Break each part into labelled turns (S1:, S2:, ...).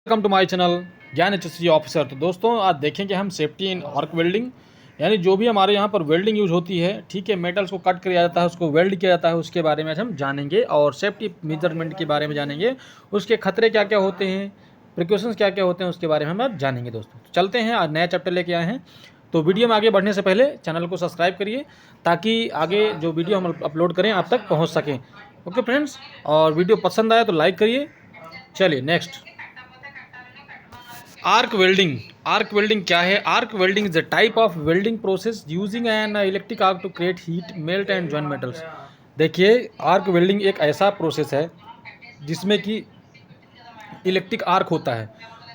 S1: Welcome to my channel ज्ञान HSC officer. तो दोस्तों आज देखेंगे हम सेफ्टी इन आर्क वेल्डिंग, यानी जो भी हमारे यहाँ पर वेल्डिंग यूज होती है, ठीक है, मेटल्स को कट किया जाता है, उसको वेल्ड किया जाता है, उसके बारे में आज हम जानेंगे और सेफ्टी मेजरमेंट के बारे में जानेंगे। उसके खतरे क्या क्या होते हैं, प्रिकॉशंस क्या क्या होते हैं, उसके बारे में हम आज जानेंगे। दोस्तों तो चलते हैं, आज नया चैप्टर लेके आए हैं। तो वीडियो में आगे बढ़ने से पहले चैनल को सब्सक्राइब करिए ताकि आगे जो वीडियो हम अपलोड करें आप तक पहुँच सकें। ओके फ्रेंड्स, और वीडियो पसंद आया तो लाइक करिए। चलिए next, arc welding. Arc welding क्या है? Arc welding is a type of welding process using an electric arc to create heat, melt and join metals. देखिए, आर्क वेल्डिंग एक ऐसा प्रोसेस है जिसमें कि इलेक्ट्रिक आर्क होता है,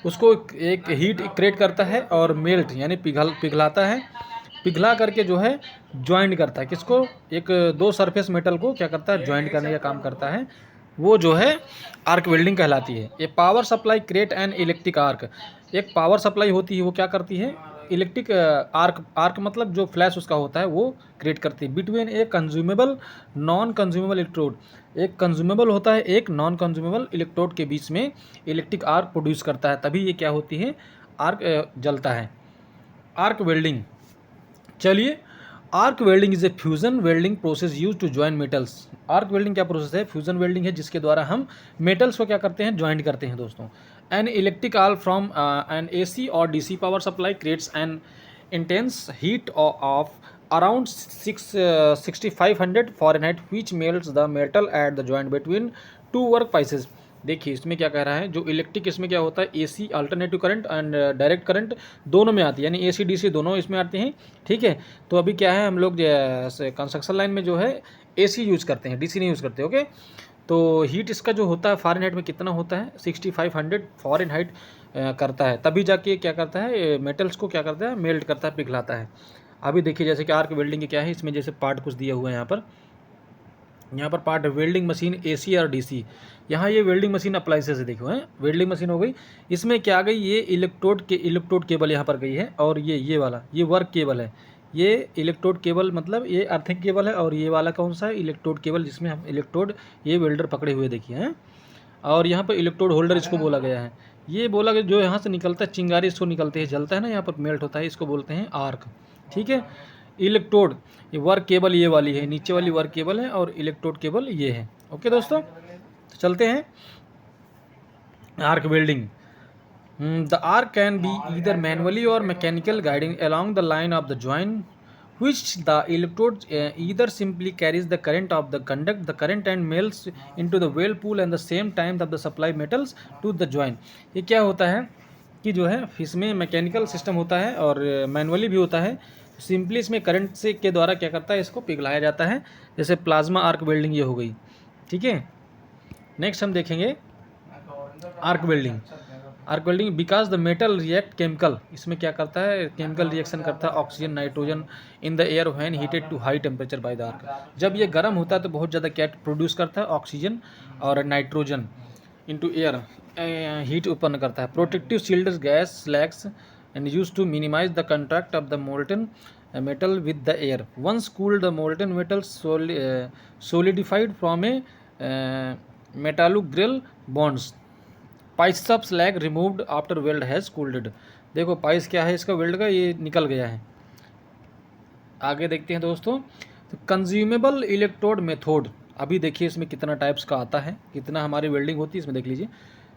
S1: उसको एक हीट क्रिएट करता है और मेल्ट यानी पिघलाता है, पिघला करके जो है ज्वाइंट करता है। किसको? एक दो सरफेस मेटल को क्या करता है? ज्वाइंट करने का काम करता है। वो जो है आर्क वेल्डिंग कहलाती है। ये power supply create an electric arc, एक पावर सप्लाई होती है, वो क्या करती है? इलेक्ट्रिक आर्क, आर्क मतलब जो फ्लैश उसका होता है वो क्रिएट करती है बिटवीन ए कंज्यूमेबल नॉन कंज्यूमेबल इलेक्ट्रोड। एक कंज्यूमेबल होता है, एक नॉन कंज्यूमेबल इलेक्ट्रोड के बीच में इलेक्ट्रिक आर्क प्रोड्यूस करता है, तभी ये क्या होती है? आर्क जलता है। आर्क वेल्डिंग, चलिए, arc welding is a fusion welding process use to join metals. Arc welding क्या प्रोसेस है? फ्यूजन वेल्डिंग है, जिसके द्वारा हम मेटल्स को क्या करते हैं? ज्वाइंट करते हैं। दोस्तों, an electric arc from an AC और DC power supply creates an intense heat of around 6500 Fahrenheit which melts the metal at the joint between two work pieces। देखिए इसमें क्या कह रहा है, जो इलेक्ट्रिक इसमें क्या होता है? AC alternative current and direct current दोनों में आती है, यानी एसी डीसी दोनों इसमें आते हैं। ठीक है, तो अभी क्या है, हम लोग कंस्ट्रक्शन लाइन में जो है एसी यूज़ करते हैं, डीसी नहीं यूज़ करते। ओके, तो हीट इसका जो होता है फ़ारेनहाइट में कितना होता है? 6500 फ़ारेनहाइट करता है, तभी जाके क्या करता है? मेटल्स को क्या करता है? मेल्ट करता है, पिघलाता है। अभी देखिए जैसे कि आर्क वेल्डिंग के क्या है, इसमें जैसे पार्ट कुछ दिया हुआ है यहाँ पर पार्ट वेल्डिंग मशीन एसी और डीसी। यहाँ ये वेल्डिंग मशीन अप्लाइंसेस है, देखो है, वेल्डिंग मशीन हो गई। इसमें क्या आ गई? ये इलेक्ट्रोड केबल यहाँ पर गई है, और ये वाला ये वर्क केबल है। ये इलेक्ट्रोड केबल मतलब ये अर्थिंग केबल है, और ये वाला कौन सा है? इलेक्ट्रोड केबल, जिसमें हम इलेक्ट्रोड ये वेल्डर पकड़े हुए देखिए हैं। और यहाँ पर इलेक्ट्रोड होल्डर इसको बोला गया है। ये बोला गया जो यहाँ से निकलता है चिंगारी, इसको निकलते हैं, जलता है ना, यहाँ पर मेल्ट होता है, इसको बोलते हैं आर्क। ठीक है, इलेक्ट्रोड, ये वर्क केबल ये वाली है, नीचे वाली वर्क केबल है, और इलेक्ट्रोड केबल ये है। ओके दोस्तों, तो चलते हैं arc welding. The arc can be either manually और mechanical guiding along the line of the joint which the electrode either simply carries the current of the conduct the current and melts into the weld pool and the same time of the supply metals to the joint। ये क्या होता है कि जो है इसमें mechanical system होता है और मैनुअली भी होता है। सिंपली इसमें करंट से के द्वारा क्या करता है? इसको पिघलाया जाता है, जैसे प्लाज्मा आर्क वेल्डिंग ये हो गई। ठीक है, नेक्स्ट हम देखेंगे arc welding. Arc welding because the metal react chemical, इसमें क्या करता है? केमिकल रिएक्शन करता है oxygen nitrogen in the air when heated to high temperature by the arc. जब ये गर्म होता है तो बहुत ज़्यादा क्या प्रोड्यूस करता है? ऑक्सीजन और नाइट्रोजन इनटू एयर, हीट उत्पन्न करता है। Protective shield gas slags and used to minimize the contact of the molten metal with the air. Once cooled, the molten metal solidified from a metallo-grill bonds. Pipes of slag removed after weld has cooled। देखो price क्या है इसका? Weld का, ये निकल गया है। आगे देखते हैं दोस्तों, तो कंज्यूमेबल इलेक्ट्रोड मेथड। अभी देखिए इसमें कितना टाइप्स का आता है, कितना हमारी वेल्डिंग होती है इसमें, देख लीजिए।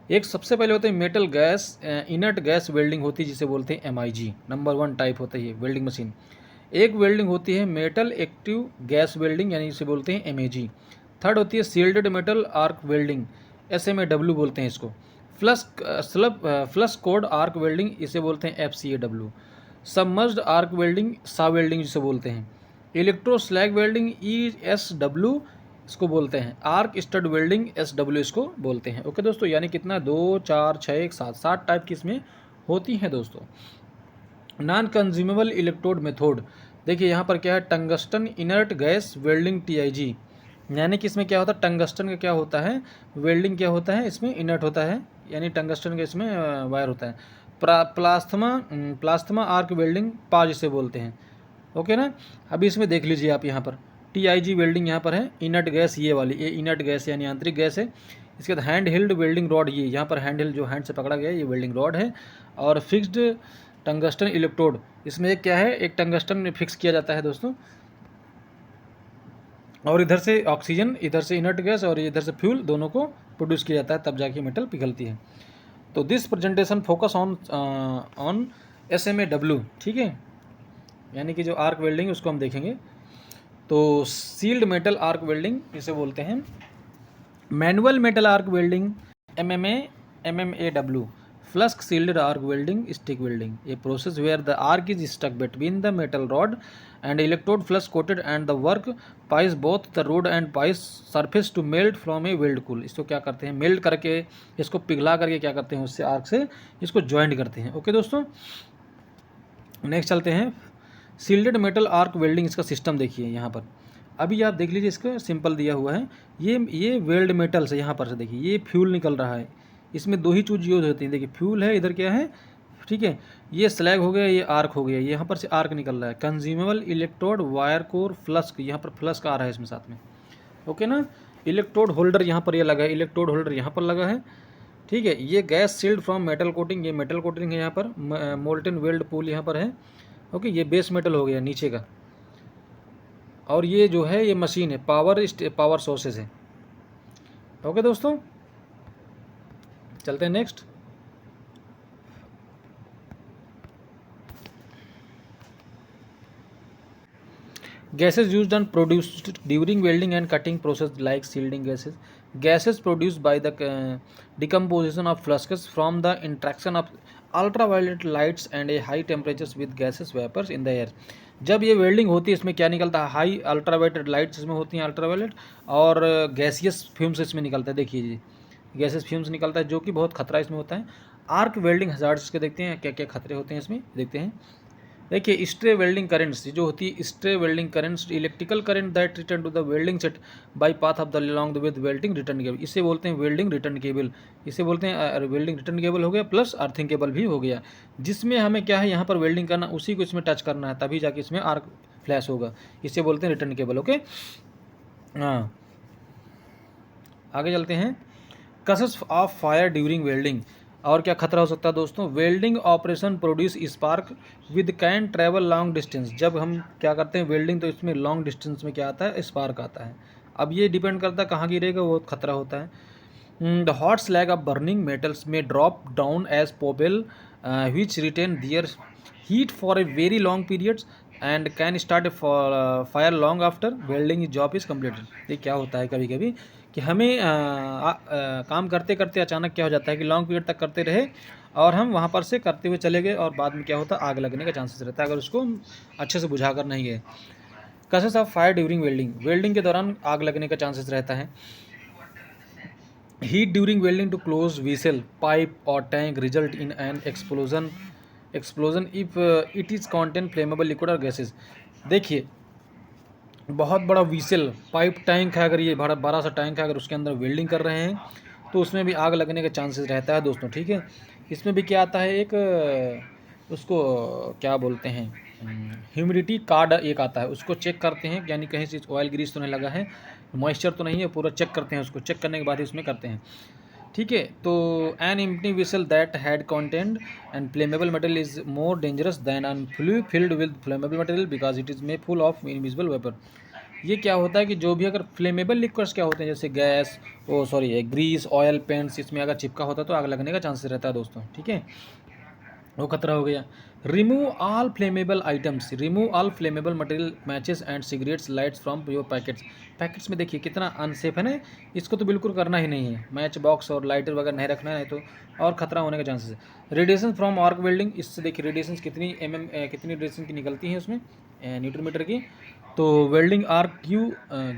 S1: एक सबसे पहले होता है metal gas inert gas welding होती है, जिसे बोलते हैं MIG, नंबर 1 टाइप होता है ये वेल्डिंग मशीन। एक वेल्डिंग होती है मेटल एक्टिव गैस वेल्डिंग, यानी इसे बोलते हैं MAG। थर्ड होती है shielded metal arc welding, SMAW बोलते हैं इसको। फ्लश कोड आर्क वेल्डिंग, इसे बोलते हैं FCAW। सबमर्ज्ड आर्क वेल्डिंग, सा वेल्डिंग जिसे बोलते हैं। इलेक्ट्रो स्लैग वेल्डिंग, ESW इसको बोलते हैं। आर्क स्टड वेल्डिंग, SW इसको बोलते हैं। ओके दोस्तों, यानी कितना? 2 4 6 1 7 टाइप की इसमें होती हैं दोस्तों। नॉन कंज्यूमेबल इलेक्ट्रोड मेथड, देखिए यहाँ पर क्या है? Tungsten inert gas welding, TIG, यानी कि इसमें क्या होता है? टंगस्टन का क्या होता है? वेल्डिंग क्या होता है? इसमें इनर्ट होता है, यानी टंगस्टन का इसमें वायर होता है। प्लास्थमा आर्क वेल्डिंग, पाज इसे बोलते हैं। ओके ना, अभी इसमें देख लीजिए आप, यहाँ पर TIG वेल्डिंग यहाँ पर है। इनर्ट गैस ये वाली, ये इनर्ट गैस यानी आंतरिक गैस है, इसके बाद हैंड हिल्ड वेल्डिंग रॉड, ये यहाँ पर हैंड हिल्ड जो हैंड से पकड़ा गया है ये वेल्डिंग रॉड है। और फिक्स्ड टंगस्टन इलेक्ट्रोड, इसमें एक क्या है, एक टंगस्टन में फिक्स किया जाता है दोस्तों, और इधर से ऑक्सीजन, इधर से इनर्ट गैस और इधर से फ्यूल, दोनों को प्रोड्यूस किया जाता है, तब जाके मेटल पिघलती है। तो this presentation focus on SMAW, ठीक है, यानी कि जो आर्क वेल्डिंग उसको हम देखेंगे। तो सील्ड मेटल आर्क वेल्डिंग इसे बोलते हैं। Manual metal arc welding MMAW, flux shielded arc welding, stick welding, a process where the arc is struck between the metal rod and electrode flux coated and the work piece both the rod and piece surface to melt from a weld cool. इसको क्या करते हैं, melt करके, इसको पिघला करके क्या करते हैं, उससे आर्क से इसको ज्वाइंट करते हैं। ओके दोस्तों, नेक्स्ट चलते हैं सील्डेड मेटल आर्क वेल्डिंग। इसका सिस्टम देखिए यहाँ पर, अभी आप देख लीजिए, इसका सिंपल दिया हुआ है। ये वेल्ड मेटल से यहाँ पर से देखिए ये फ्यूल निकल रहा है, इसमें दो ही चीज़ यूज होती है, देखिए फ्यूल है, इधर क्या है, ठीक है, ये स्लैग हो गया, ये आर्क हो गया, यहाँ पर से आर्क निकल रहा है। Consumable electrode wire core flux, यहाँ पर फ्लस्क आ रहा है इसमें साथ में, ओके ना। इलेक्ट्रोड होल्डर यहाँ पर ये लगा है, इलेक्ट्रोड होल्डर यहाँ पर लगा है, ठीक है। ये gas sealed from metal coating, ये मेटल कोटिंग है यहाँ पर, मोल्टन वेल्ड पूल यहाँ पर है, ओके। ये बेस मेटल हो गया नीचे का, और ये जो है ये मशीन है, पावर सोर्सेज है, ओके दोस्तों। चलते हैं next. Gases used and produced during welding and cutting process like shielding gases. Gases produced by the decomposition of fluxes from the interaction of ultraviolet lights and a high temperatures with gases vapors in the air. जब ये welding होती है इसमें क्या निकलता है, high ultraviolet lights इसमें होती हैं, अल्ट्रावायलेट, और गैसियस फ्यूम्स इसमें निकलता है। देखिए जी, गैसेस फ्यूम्स निकलता है जो कि बहुत खतरा इसमें होता है। आर्क वेल्डिंग हजार्ड्स के देखते हैं क्या क्या खतरे होते हैं इसमें, देखते हैं। देखिए स्ट्रे वेल्डिंग करेंट्स जो होती है, stray welding currents, electrical current that return to the welding set by path of the long with welding return cable, इसे बोलते हैं वेल्डिंग रिटर्न केबल, इसे बोलते हैं वेल्डिंग रिटर्न केबल हो गया, प्लस अर्थिंग केबल भी हो गया, जिसमें हमें क्या है यहाँ पर वेल्डिंग करना, उसी को इसमें टच करना है, तभी जाके इसमें आर्क फ्लैश होगा, इसे बोलते हैं रिटर्न केबल, ओके। हाँ, आगे चलते हैं। कसेस ऑफ फायर ड्यूरिंग वेल्डिंग, और क्या खतरा हो सकता है दोस्तों, welding operation produce spark with can travel long distance. जब हम क्या करते हैं वेल्डिंग तो इसमें लॉन्ग डिस्टेंस में क्या आता है, स्पार्क आता है। अब ये डिपेंड करता है कहाँ गिरेगा, वो खतरा होता है। The hot slag of burning metals may drop down as pebble which retain their heat for a very long periods and can start a fire long after welding job is completed. ये क्या होता है कभी कभी कि हमें काम करते करते अचानक क्या हो जाता है कि लॉन्ग पीरियड तक करते रहे और हम वहाँ पर से करते हुए चले गए और बाद में क्या होता है, आग लगने का चांसेस रहता है अगर उसको अच्छे से बुझा कर नहीं गए। Causes of fire during welding, welding के दौरान आग लगने का चांसेस रहता है। Heat during welding to close vessel pipe और tank result in an explosion if it is contain flammable liquid और गैसेज। देखिए बहुत बड़ा व्हीसल पाइप टैंक है, अगर ये बड़ा सा टैंक है, अगर उसके अंदर वेल्डिंग कर रहे हैं तो उसमें भी आग लगने का चांसेस रहता है दोस्तों, ठीक है। इसमें भी क्या आता है, एक उसको क्या बोलते हैं, ह्यूमिडिटी कार्ड एक आता है, उसको चेक करते हैं, यानी कहीं से ऑयल ग्रीस तो नहीं लगा है, मॉइस्चर तो नहीं है, पूरा चेक करते हैं, उसको चेक करने के बाद ही उसमें करते हैं, ठीक है। तो an empty vessel that had content and flammable material is more dangerous than an flu filled with flammable material because it is may full of invisible vapour. ये क्या होता है कि जो भी अगर फ्लेमेबल लिक्विड्स क्या होते हैं जैसे गैस, ग्रीस, ऑयल, पेंट्स, इसमें अगर चिपका होता है तो आग लगने का चांसेस रहता है दोस्तों, ठीक है, वो खतरा हो गया। Remove all flammable items, remove all flammable material, matches and cigarettes, lights from your packets. Packets में देखिए कितना अनसेफ है ना, इसको तो बिल्कुल करना ही नहीं है, मैच बॉक्स और लाइटर वगैरह नहीं रखना है तो और खतरा होने का चांसेस है। रेडिएशन फ्रॉम आर्क वेल्डिंग, इससे देखिए रेडिएशन कितनी कितनी रेडिएशन की निकलती है उसमें न्यूटन मीटर की। तो welding arc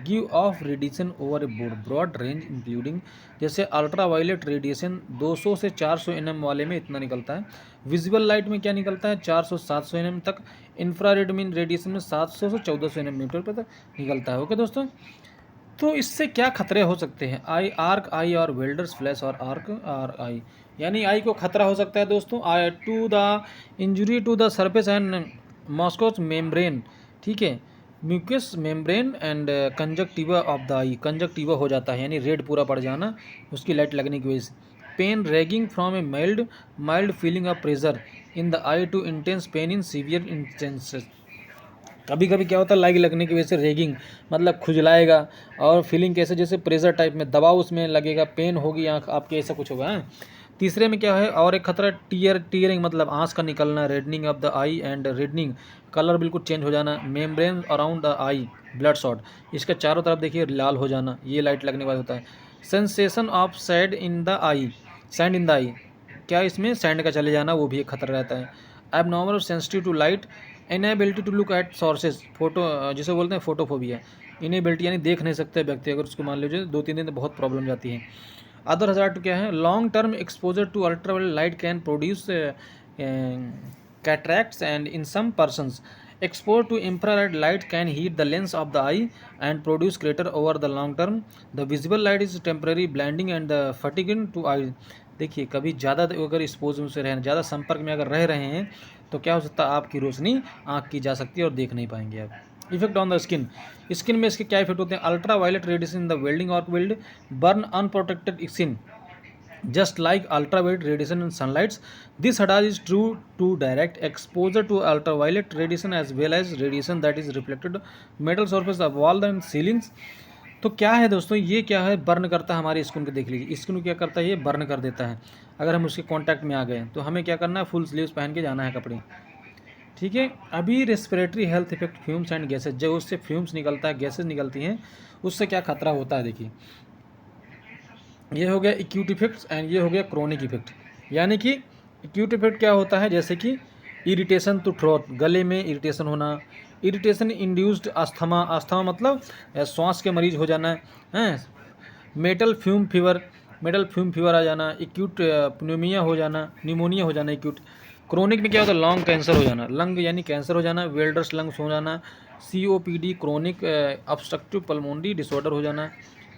S1: give off radiation over a broad range including, जैसे अल्ट्रावायलेट रेडिएशन 200 से 400 nm वाले में इतना निकलता है, विजिबल लाइट में क्या निकलता है 400-700 nm तक, इंफ्रारेड में रेडिएशन में 700 से 1400 nm तक निकलता है, ओके दोस्तों। तो इससे क्या खतरे हो सकते हैं, आर्क आई और वेल्डर्स फ्लैश और आर्क आर आई, यानी आई को खतरा हो सकता है दोस्तों, eye to the injury to the surface and mucous membrane, ठीक है, mucous membrane and conjunctiva of the eye, conjunctiva हो जाता है यानी रेड पूरा पड़ जाना उसकी लाइट लगने की वजह से। Pain ranging from a mild mild feeling of pressure in the eye to intense pain in severe instances. कभी कभी क्या होता है लाइट लगने की वजह से रेगिंग मतलब खुजलाएगा और फीलिंग कैसे जैसे प्रेशर टाइप में दबाव उसमें लगेगा, पेन होगी आँख आपके, ऐसा कुछ होगा है। तीसरे में क्या है और एक खतरा टीयरिंग मतलब आँख का निकलना, reddening of the eye and reddening colour बिल्कुल चेंज हो जाना, membrane around the eye bloodshot, इसके चारों तरफ देखिए लाल हो जाना, ये लाइट लगने के बाद होता है। Sensation of sand in the eye, sand in the eye, क्या इसमें सैंड का चले जाना वो भी एक खतरा रहता है। Abnormal sensitive to light, inability to look at sources, photo जिसे बोलते हैं फोटोफोबिया, इनएबिलिटी यानी देख नहीं सकते व्यक्ति, अगर उसको मान लीजिए 2-3 दिन तो बहुत प्रॉब्लम जाती है। अदर हजार्ड क्या है, long term exposure to ultraviolet light can produce cataracts and in some persons exposed to infrared light can heat the lens of the eye and produce crater over the long term. The visible light is temporary blinding and the fatiguing to eye. देखिए कभी ज़्यादा अगर expose से रहना, ज़्यादा संपर्क में अगर रह रहे हैं तो क्या हो सकता है आपकी रोशनी आँख की जा सकती है और देख नहीं पाएंगे आप। Effect on the skin, skin में इसके क्या इफेक्ट होते हैं, ultra violet radiation in the welding arc weld burn unprotected skin just like ultraviolet radiation in sunlight. This hazard is true to direct exposure to ultraviolet radiation as well as radiation that is reflected metal surface of wall and ceilings. तो क्या है दोस्तों, ये क्या है, burn करता है हमारी स्किन को। देख लीजिए स्किन को क्या करता है, ये बर्न कर देता है। अगर हम उसके कांटेक्ट में आ गए तो हमें क्या करना है, फुल स्लीव्स पहन के जाना है कपड़े, ठीक है। अभी respiratory health effect fumes and gases, जो उससे फ्यूम्स निकलता है, गैसेज निकलती हैं, उससे क्या खतरा होता है। देखिए ये हो गया एक्यूट इफेक्ट्स एंड ये हो गया क्रोनिक इफेक्ट। यानी कि एक्यूट इफेक्ट क्या होता है, जैसे कि इरिटेशन टू थ्रोट, गले में इरिटेशन होना, इरिटेशन इंड्यूस्ड अस्थमा, अस्थमा मतलब श्वास के मरीज हो जाना है, metal fume fever, metal fume fever आ जाना, एक्यूट प्नूमिया हो जाना, न्यूमोनिया हो जाना एक्यूट। क्रोनिक में क्या होता है, लंग कैंसर हो जाना, लंग यानी कैंसर हो जाना, वेल्डर्स लंग्स हो जाना, COPD chronic obstructive pulmonary disorder हो जाना,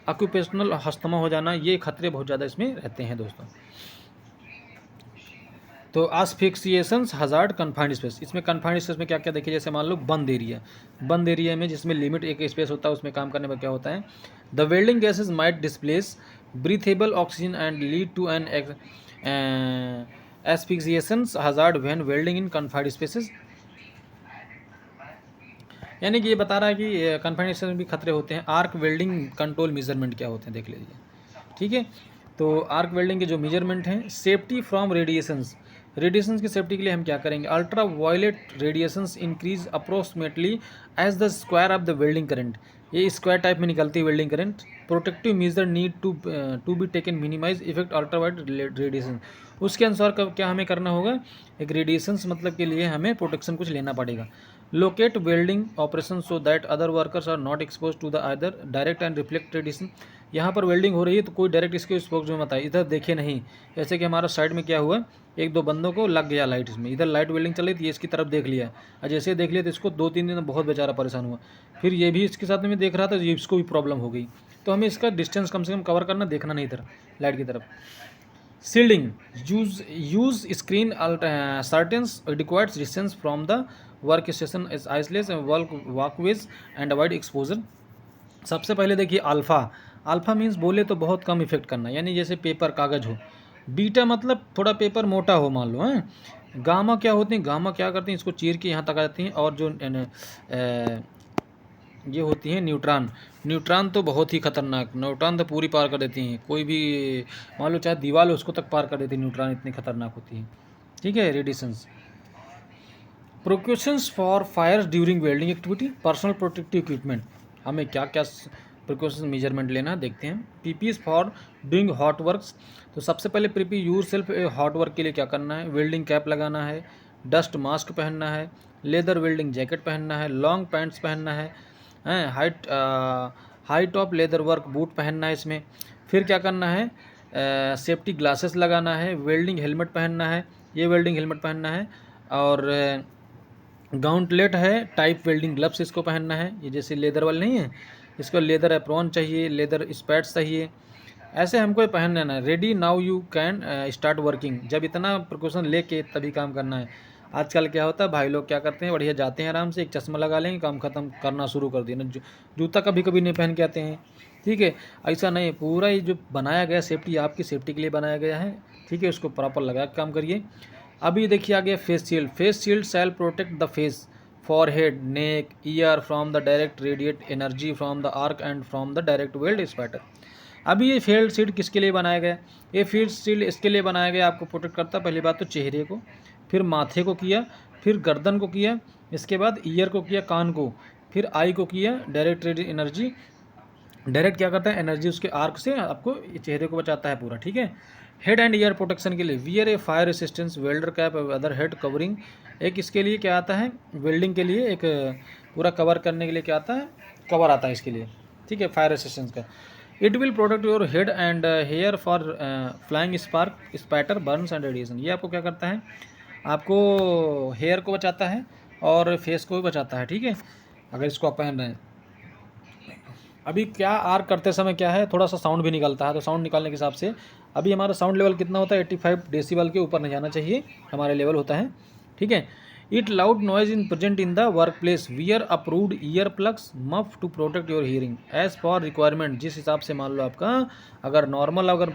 S1: ऑक्यूपेशनल अस्थमा हो जाना, ये खतरे बहुत ज़्यादा इसमें रहते हैं दोस्तों। तो आस्फिक्सिएशंस हजार्ड कन्फाइंड स्पेस, इसमें कन्फाइंड स्पेस में क्या क्या देखिए, जैसे मान लो बंद एरिया, बंद एरिया में जिसमें लिमिट एक स्पेस होता है उसमें काम करने पर क्या होता है, the welding gases might displace breathable oxygen and lead to an asphyxiations hazard when welding in confined spaces. यानी कि ये बता रहा है कि कन्फाइंड स्पेस में भी खतरे होते हैं। आर्क वेल्डिंग कंट्रोल मेजरमेंट क्या होते हैं देख लीजिए, ठीक है। तो आर्क वेल्डिंग के जो मेजरमेंट हैं, सेफ्टी फ्रॉम रेडिएशंस, रेडिएशंस की सेफ्टी के लिए हम क्या करेंगे, ultra violet radiations increase approximately as the square of the welding current, ये स्क्वायर टाइप में निकलती है welding current. Protective measure need to be taken minimise effect ultra violet radiation, उसके अनुसार क्या हमें करना होगा, एक रेडिएशंस मतलब के लिए हमें प्रोटेक्शन कुछ लेना पड़ेगा। Locate welding operation so that other workers are not expose to the other direct and reflect radiation, यहाँ पर वेल्डिंग हो रही है तो कोई डायरेक्ट इसके एक्सपोज में मत आए, इधर देखे नहीं। जैसे कि हमारा साइड में क्या हुआ, एक दो बंदों को लग गया लाइट, इसमें इधर लाइट वेल्डिंग चल रही थी, इसकी तरफ देख लिया और जैसे देख लिया तो इसको 2-3 दिन बहुत बेचारा परेशान हुआ। फिर ये भी इसके साथ में देख रहा था, ये इसको भी प्रॉब्लम हो गई। तो हमें इसका डिस्टेंस कम से कम कवर करना, देखना नहीं इधर लाइट की तरफ। Shielding, use screen curtains adequate distance from the workstation is isolate and walkways and avoid exposure। सबसे पहले देखिए अल्फ़ा, अल्फ़ा मीन्स बोले तो बहुत कम इफेक्ट करना, यानी जैसे पेपर कागज़ हो, बीटा मतलब थोड़ा पेपर मोटा हो मान लो हैं, गामा क्या होती हैं, गामा क्या करती हैं, इसको चीर के यहाँ तक आ जाती हैं, और जो ये होती हैं न्यूट्रॉन, न्यूट्रॉन तो बहुत ही खतरनाक, न्यूट्रॉन तो पूरी पार कर देती हैं, कोई भी मान लो चाहे दीवार हो उसको तक पार कर देती है, न्यूट्रॉन इतनी खतरनाक होती है, ठीक है। Radiations, precautions for fire during welding activity, personal protective equipment, हमें क्या क्या प्रिकॉशन मेजरमेंट लेना देखते हैं। PPs for doing hot works, तो सबसे पहले प्रिपी यूर सेल्फ हॉट वर्क के लिए क्या करना है, वेल्डिंग कैप लगाना है, डस्ट मास्क पहनना है, लेदर वेल्डिंग जैकेट पहनना है, लॉन्ग पैंट्स पहनना है, high top leather work boot पहनना है इसमें। फिर क्या करना है, सेफ्टी ग्लासेस लगाना है, वेल्डिंग हेलमेट पहनना है, ये वेल्डिंग हेलमेट पहनना है, और गाउंटलेट है, टाइप वेल्डिंग ग्लव्स इसको पहनना है, ये जैसे लेदर वाले नहीं है, इसको लेदर एप्रॉन चाहिए, लेदर स्पैट्स चाहिए, ऐसे हमको पहन लेना है। Ready now you can start working, जब इतना प्रिकॉशन लेके तभी काम करना है। आजकल क्या होता है, भाई लोग क्या करते हैं, बढ़िया जाते हैं आराम से, एक चश्मा लगा लेंगे, काम ख़त्म करना शुरू कर दिया ना। जूता कभी कभी नहीं पहन के आते हैं, ठीक है। ऐसा नहीं, पूरा ये जो बनाया गया सेफ्टी, आपकी सेफ्टी के लिए बनाया गया है, ठीक है। उसको प्रॉपर लगा के काम करिए। अभी देखिए आ गया face shield. Face shield shall protect the face, forehead, neck, ear from the direct radiate energy from the arc and from the direct weld spatter। अभी ये फेस शील्ड किसके लिए बनाया गया? ये फेस शील्ड इसके लिए बनाया गया, आपको प्रोटेक्ट करता है। पहली बात तो चेहरे को, फिर माथे को किया, फिर गर्दन को किया, इसके बाद ईयर को किया, कान को, फिर आई को किया। डायरेक्ट रेडिएट एनर्जी, डायरेक्ट क्या करता है, एनर्जी उसके आर्क से आपको चेहरे को बचाता है पूरा, ठीक है। हेड एंड ईयर प्रोटेक्शन के लिए wear a fire resistance welder cap other head covering. एक इसके लिए क्या आता है, वेल्डिंग के लिए एक पूरा कवर करने के लिए क्या आता है, कवर आता है इसके लिए, ठीक है, फायर रेसिस्टेंस का। It will protect your head and here for flying spark, spatter, Burns and radiation. ये आपको क्या करता है, आपको हेयर को बचाता है और फेस को भी बचाता है, ठीक है, अगर इसको आप पहन रहे हैं। अभी क्या आर्क करते समय क्या है, थोड़ा सा साउंड भी निकलता है, तो साउंड निकालने के हिसाब से अभी हमारा साउंड लेवल कितना होता है, 85 डेसिबल के ऊपर नहीं जाना चाहिए हमारे लेवल होता है, ठीक है। It loud noise in present in the work place, wear approved ear plugs muff to protect your hearing as for requirement. जिस हिसाब से मान लो आपका अगर नॉर्मल अगर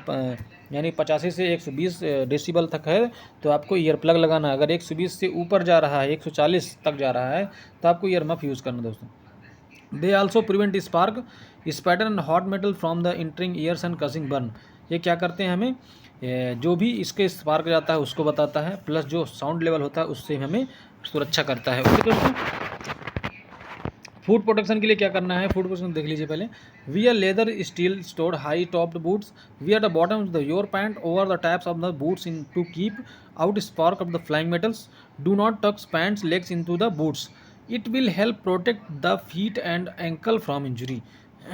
S1: यानी 85 से 120 डेसिबल तक है तो आपको ईयर प्लग लगाना है। अगर 120 से ऊपर जा रहा है, 140 तक जा रहा है, तो आपको ईयर मफ यूज़ करना दोस्तों। They also prevent spark, spatter and hot metal from the entering ears and causing burn. ये क्या करते हैं, हमें जो भी इसके स्पार्क जाता है उसको बताता है, प्लस जो साउंड लेवल होता है उससे हमें सुरक्षा करता है। ओके दोस्तों, फूड प्रोटेक्शन के लिए क्या करना है, फूड प्रोटेक्शन देख लीजिए पहले। Wear leather steel stored high topped boots, wear the bottom of the your pant over the tops of the boots in to keep out spark of the flying metals. Do not tucks pants legs in to the boots, it will help protect the feet and ankle from injury.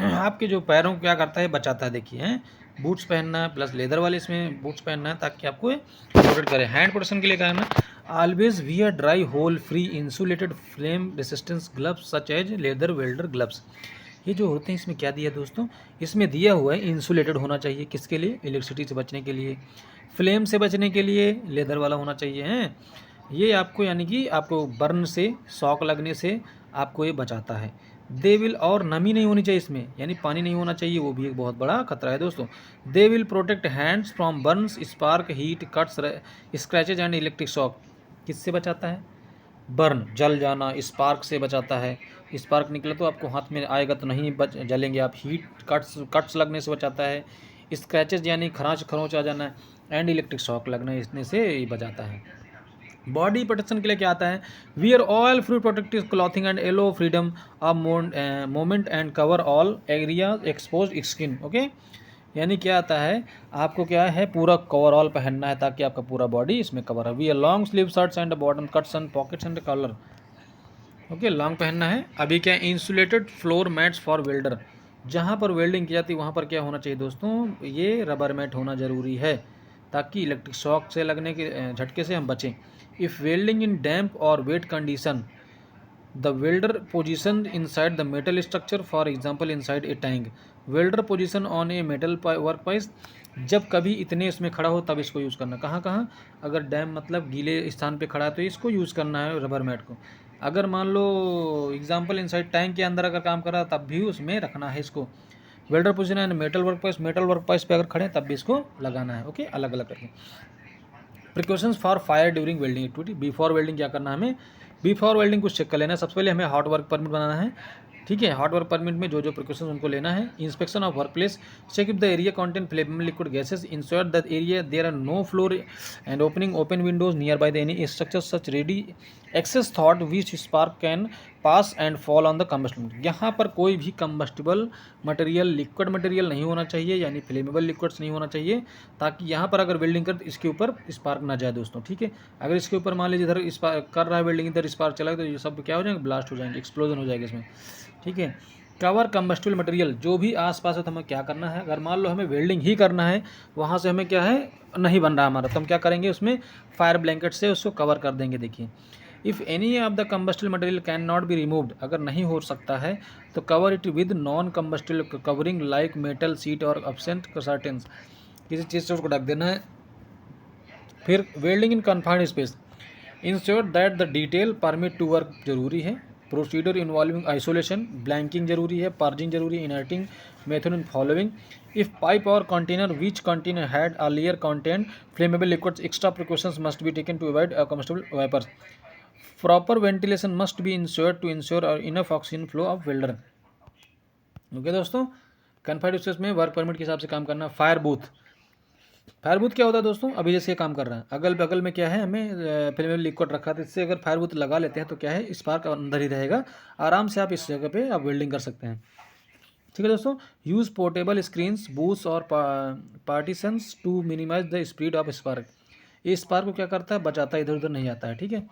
S1: आपके जो पैरों को क्या करता है, बचाता है। देखिए हैं, बूट्स पहनना है, प्लस लेदर वाले इसमें बूट्स पहनना है ताकि आपको प्रोटेक्ट करे। हैंड प्रोटेक्शन के लिए क्या है, always wear dry hole free insulated flame resistance gloves such as leather welder gloves. ये जो होते हैं इसमें क्या दिया दोस्तों, इसमें दिया हुआ है इंसुलेटेड होना चाहिए, किसके लिए, इलेक्ट्रिसिटी से बचने के लिए, फ्लेम से बचने के लिए लेदर वाला होना चाहिए हैं। ये आपको यानी कि आपको बर्न से, शॉक लगने से आपको ये बचाता है। दे विल, और नमी नहीं होनी चाहिए इसमें, यानी पानी नहीं होना चाहिए, वो भी एक बहुत बड़ा खतरा है दोस्तों। They will protect hands from Burns, spark, heat, cuts, scratches and electric shock. किससे बचाता है, बर्न, जल जाना, स्पार्क से बचाता है। स्पार्क निकले तो आपको हाथ में आएगा तो नहीं जलेंगे आप। हीट, कट्स लगने से बचाता है। स्क्रैचेज यानी खरोंच आ जाना है, एंड इलेक्ट्रिक शॉक लगना, इसने से ये बचाता है। बॉडी प्रोटेक्शन के लिए क्या आता है, wear oil free protective clothing and allow freedom of moment and cover all area expose skin. Okay, यानी क्या आता है, आपको क्या है, पूरा कवरऑल पहनना है ताकि आपका पूरा बॉडी इसमें कवर है। Wear long sleeve shirts and bottom cuts and pockets and collar. Okay, long पहनना है। अभी क्या, insulated floor mats for welder. जहाँ पर वेल्डिंग की जाती है वहाँ पर क्या होना चाहिए दोस्तों, ये रबर मैट होना ज़रूरी है ताकि इलेक्ट्रिक शॉक से लगने के झटके से हम बचें। इफ़ वेल्डिंग इन डैम्प और wait condition, the welder position inside the metal structure, for example inside a tank. Welder position on a metal work price, जब कभी इतने इसमें खड़ा हो तब इसको यूज़ करना। कहाँ कहाँ, अगर डैम मतलब गीले स्थान पे खड़ा है तो इसको यूज़ करना है रबर मैट को। अगर मान लो एग्जाम्पल इनसाइड टैंक के अंदर अगर काम कर रहा है तब भी उसमें रखना है इसको। Welder position and metal work price पे अगर खड़े तब भी इसको लगाना है। ओके, अलग अलग करके। Precautions for fire during welding activity. Before welding क्या करना है हमें, बिफोर वेल्डिंग कुछ चेक कर लेना है। सबसे पहले हमें हॉट वर्क परमिट बनाना है, ठीक है। हॉट वर्क परमिट में जो जो प्रिकॉशंस उनको लेना है। Inspection of work place, check if the area contain flammable liquid gases, ensure that area there are no floor and opening open windows nearby the any structure such ready access thought which spark can pass and fall on the combustible. यहाँ पर कोई भी combustible material, liquid material नहीं होना चाहिए, यानी flammable liquids नहीं होना चाहिए, ताकि यहाँ पर अगर वेल्डिंग कर इसके ऊपर स्पार्क ना जाए दोस्तों, ठीक है। अगर इसके ऊपर मान लीजिए इधर स्पार्क कर रहा है वेल्डिंग, इधर स्पार्क चला तो ये सब क्या हो जाएंगे, ब्लास्ट हो जाएंगे, एक्सप्लोजन हो जाएगा इसमें, ठीक है। कवर कंबस्टिबल मटेरियल, जो भी आसपास है तो हमें क्या करना है, अगर मान लो हमें वेल्डिंग ही करना है, वहाँ से हमें क्या है, नहीं बन रहा हमारा, तो हम क्या करेंगे, उसमें फायर ब्लैंकेट से उसको कवर कर देंगे। देखिए, if any of the combustible material can not be removed, अगर नहीं हो सकता है तो cover it with non combustible covering like metal sheet और एब्सेंट कर्टेन्स, किसी चीज़ से उसको ढक देना है। फिर welding in confined space, ensure that the detail permit to work जरूरी है। प्रोसीडर इन्वॉल्विंग आइसोलेशन, ब्लैंकिंग जरूरी है, पर्जिंग जरूरी है, inerting method in following. If pipe और container which container had earlier content flammable liquids, extra precautions must be taken to avoid combustible vapors. Proper ventilation must be ensured to ensure enough oxygen flow of welder. Okay दोस्तों, confined space में work permit के हिसाब से काम करना। Fire booth, fire booth क्या होता है दोस्तों, अभी जैसे ये काम कर रहा है, अगल बगल में क्या है, हमें फ्लेमेबल लिक्विड रखा था, इससे अगर फायर बूथ लगा लेते हैं तो क्या है, स्पार्क अंदर ही रहेगा, आराम से आप इस जगह पे आप वेल्डिंग कर सकते हैं। ठीक है दोस्तों, यूज़ पोर्टेबल स्क्रीन्स, बूथ्स और partitions to minimise the speed of spark. ये स्पार्क को क्या करता है, बचाता है, इधर उधर नहीं आता है। ठीक है,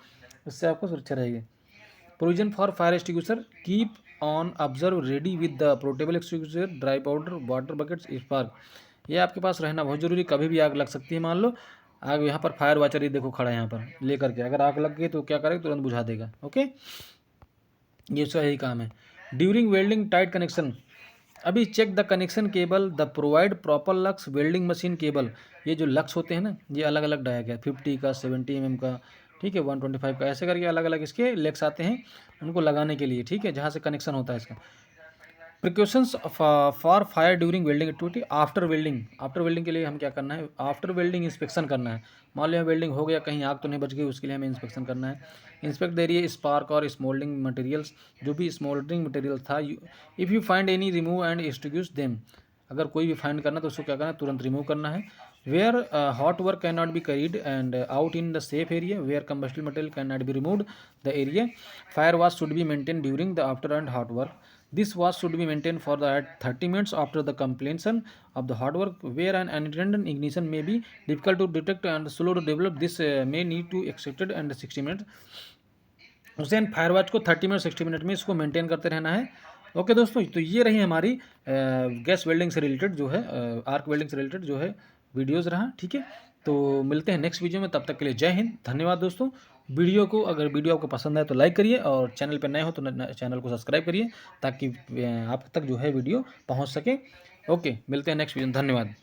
S1: इससे आपको सुरक्षा रहेगी। Provision for fire extinguisher, keep on observe ready with the portable extinguisher, dry powder, water buckets, spark. ये आपके पास रहना बहुत जरूरी, कभी भी आग लग सकती है। मान लो आग, यहाँ पर फायर वाचर ये देखो खड़ा है यहाँ पर लेकर के, अगर आग लग गई तो क्या करेगा, तुरंत बुझा देगा। ओके, ये उसका यही काम है। ड्यूरिंग वेल्डिंग टाइट कनेक्शन, अभी check the connection cable, the provide proper lugs welding machine cable. ये जो लक्स होते हैं ना, ये अलग अलग डायक है, 50 का, 70 mm का, ठीक है, 125 का, ऐसे करके अलग अलग इसके लेक्स आते हैं उनको लगाने के लिए। ठीक है, जहाँ से कनेक्शन होता है इसका। Precautions for fire during welding activity, after welding. After welding के लिए हम क्या करना है, आफ्टर वेल्डिंग इंस्पेक्शन करना है। मान लो वेल्डिंग हो गया, कहीं आग तो नहीं बच गई, उसके लिए हमें इंस्पेक्शन करना है। इंस्पेक्ट द एरिया स्पार्क और स्मोल्डिंग मटेरियल्स, जो भी स्मोल्डरिंग मटेरियल था, if you find any remove and extinguish them. अगर कोई भी फाइंड करना तो उसको क्या करना है, तुरंत रिमूव करना है। Where hot work can not be carried and out in the safe area, where combustible material can not be removed the area. Fire wash should be maintain during the after and hot work. This wash should be maintained for the at 30 minutes after the completion of the hot work, where an unattended ignition may be difficult to detect and slow to develop. This may need to accepted and 60 minutes. उसे fire watch को 30 minute 60 minute में इसको maintain करते रहना है। Okay दोस्तों, तो ये रही हमारी गैस वेल्डिंग से रिलेटेड जो है, आर्क वेल्डिंग से रिलेटेड जो है वीडियोज़ रहा। ठीक है, तो मिलते हैं नेक्स्ट वीडियो में, तब तक के लिए जय हिंद, धन्यवाद दोस्तों। वीडियो को, अगर वीडियो आपको पसंद आए तो लाइक करिए, और चैनल पर नए हो तो चैनल को सब्सक्राइब करिए, ताकि आप तक जो है वीडियो पहुंच सके। ओके, मिलते हैं नेक्स्ट वीडियो में, धन्यवाद।